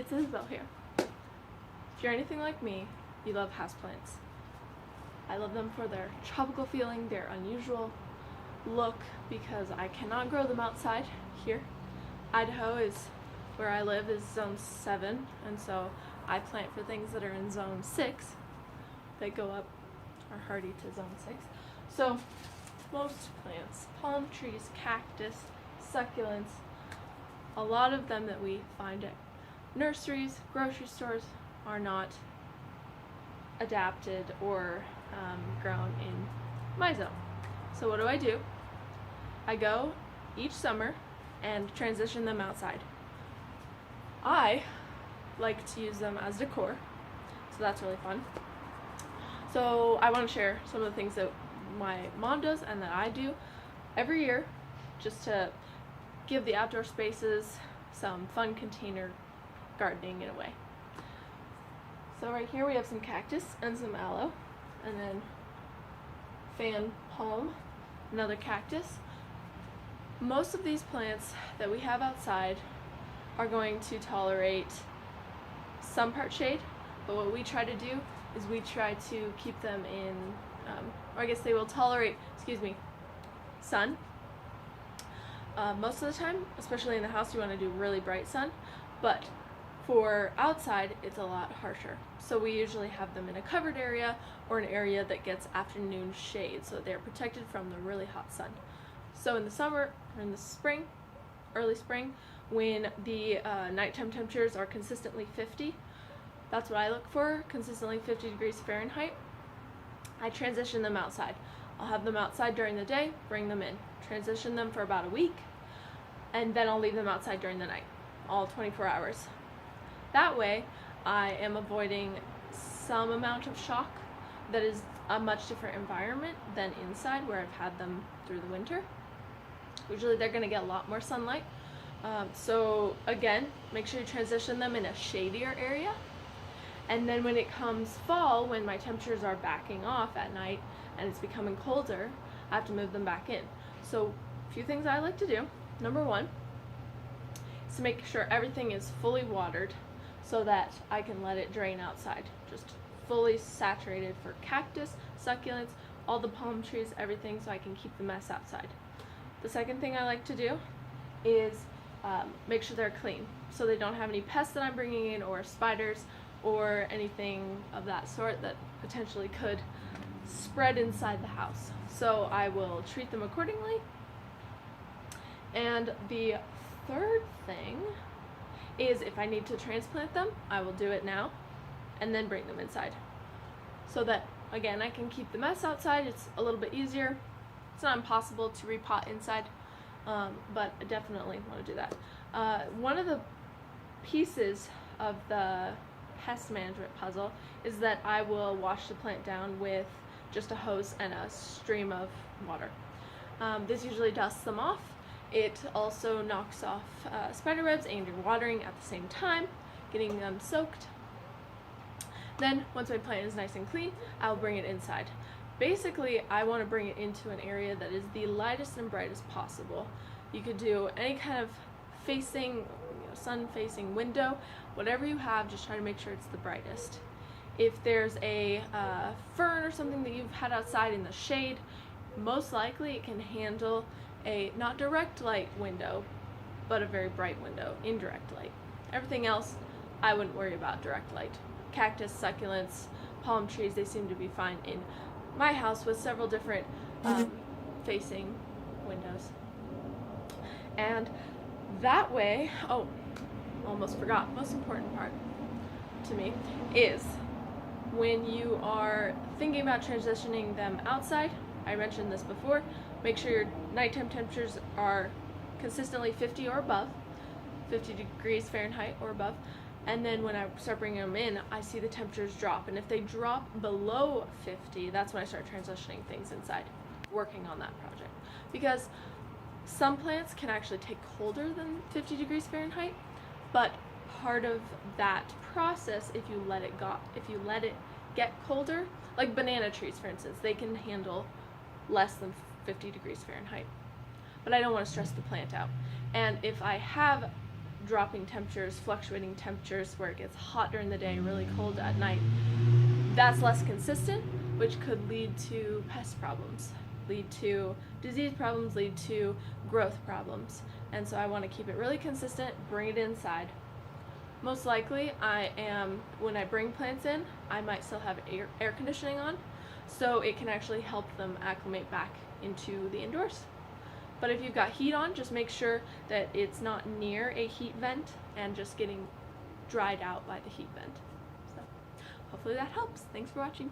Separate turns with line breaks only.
it's Isabel here. If you're anything like me, you love houseplants. I love them for their tropical feeling, their unusual look, because I cannot grow them outside here. Idaho is where I live, is zone 7, and so I plant for things that are in zone 6. They go up, are hardy to zone 6. So most plants, palm trees, cactus, succulents, a lot of them that we find at nurseries, grocery stores, are not adapted or grown in my zone. So what do? I go each summer and transition them outside. I like to use them as decor, so that's really fun. So I want to share some of the things that my mom does and that I do every year, just to give the outdoor spaces some fun container gardening in a way. So right here we have some cactus and some aloe, and then fan palm, another cactus. Most of these plants that we have outside are going to tolerate some part shade, but what we try to do is we try to keep them in, or I guess they will tolerate, sun. Most of the time, especially in the house, you want to do really bright sun, but for outside, it's a lot harsher. So we usually have them in a covered area or an area that gets afternoon shade, so they're protected from the really hot sun. So in the summer, or in the spring, early spring, when the nighttime temperatures are consistently 50, that's what I look for, consistently 50 degrees Fahrenheit, I transition them outside. I'll have them outside during the day, bring them in, transition them for about a week, and then I'll leave them outside during the night, all 24 hours. That way, I am avoiding some amount of shock that is a much different environment than inside where I've had them through the winter. Usually they're going to get a lot more sunlight. So again, make sure you transition them in a shadier area. And then when it comes fall, when my temperatures are backing off at night and it's becoming colder, I have to move them back in. So a few things I like to do. Number one is to make sure everything is fully watered so that I can let it drain outside. Just fully saturated for cactus, succulents, all the palm trees, everything, so I can keep the mess outside. The second thing I like to do is make sure they're clean, so they don't have any pests that I'm bringing in, or spiders, or anything of that sort that potentially could spread inside the house. So I will treat them accordingly. And the third thing is, if I need to transplant them, I will do it now and then bring them inside, so that again I can keep the mess outside. It's a little bit easier. It's not impossible to repot inside, but I definitely want to do that. One of the pieces of the pest management puzzle is that I will wash the plant down with just a hose and a stream of water. This usually dusts them off. It also knocks off spider webs, and you're watering at the same time, getting them soaked. Then, once my plant is nice and clean, I'll bring it inside. Basically, I want to bring it into an area that is the lightest and brightest possible. You could do any kind of facing, sun-facing window, whatever you have, just try to make sure it's the brightest. If there's a fern or something that you've had outside in the shade, most likely it can handle a not direct light window, but a very bright window, indirect light. Everything else, I wouldn't worry about direct light. Cactus, succulents, palm trees, they seem to be fine in my house with several different facing windows. And that way, oh, almost forgot, most important part to me is when you are thinking about transitioning them outside, I mentioned this before, make sure your nighttime temperatures are consistently 50 or above, 50 degrees Fahrenheit or above, and then when I start bringing them in, I see the temperatures drop, and if they drop below 50, that's when I start transitioning things inside, working on that project. Because some plants can actually take colder than 50 degrees Fahrenheit, but part of that process, if you let it get colder, like banana trees for instance, they can handle less than 50 degrees Fahrenheit. But I don't want to stress the plant out. And if I have dropping temperatures, fluctuating temperatures where it gets hot during the day, really cold at night. That's less consistent, which could lead to pest problems, lead to disease problems, lead to growth problems. And so I want to keep it really consistent, bring it inside. Most likely when I bring plants in, I might still have air conditioning on, so it can actually help them acclimate back into the indoors. But if you've got heat on, just make sure that it's not near a heat vent and just getting dried out by the heat vent. So hopefully that helps. Thanks for watching.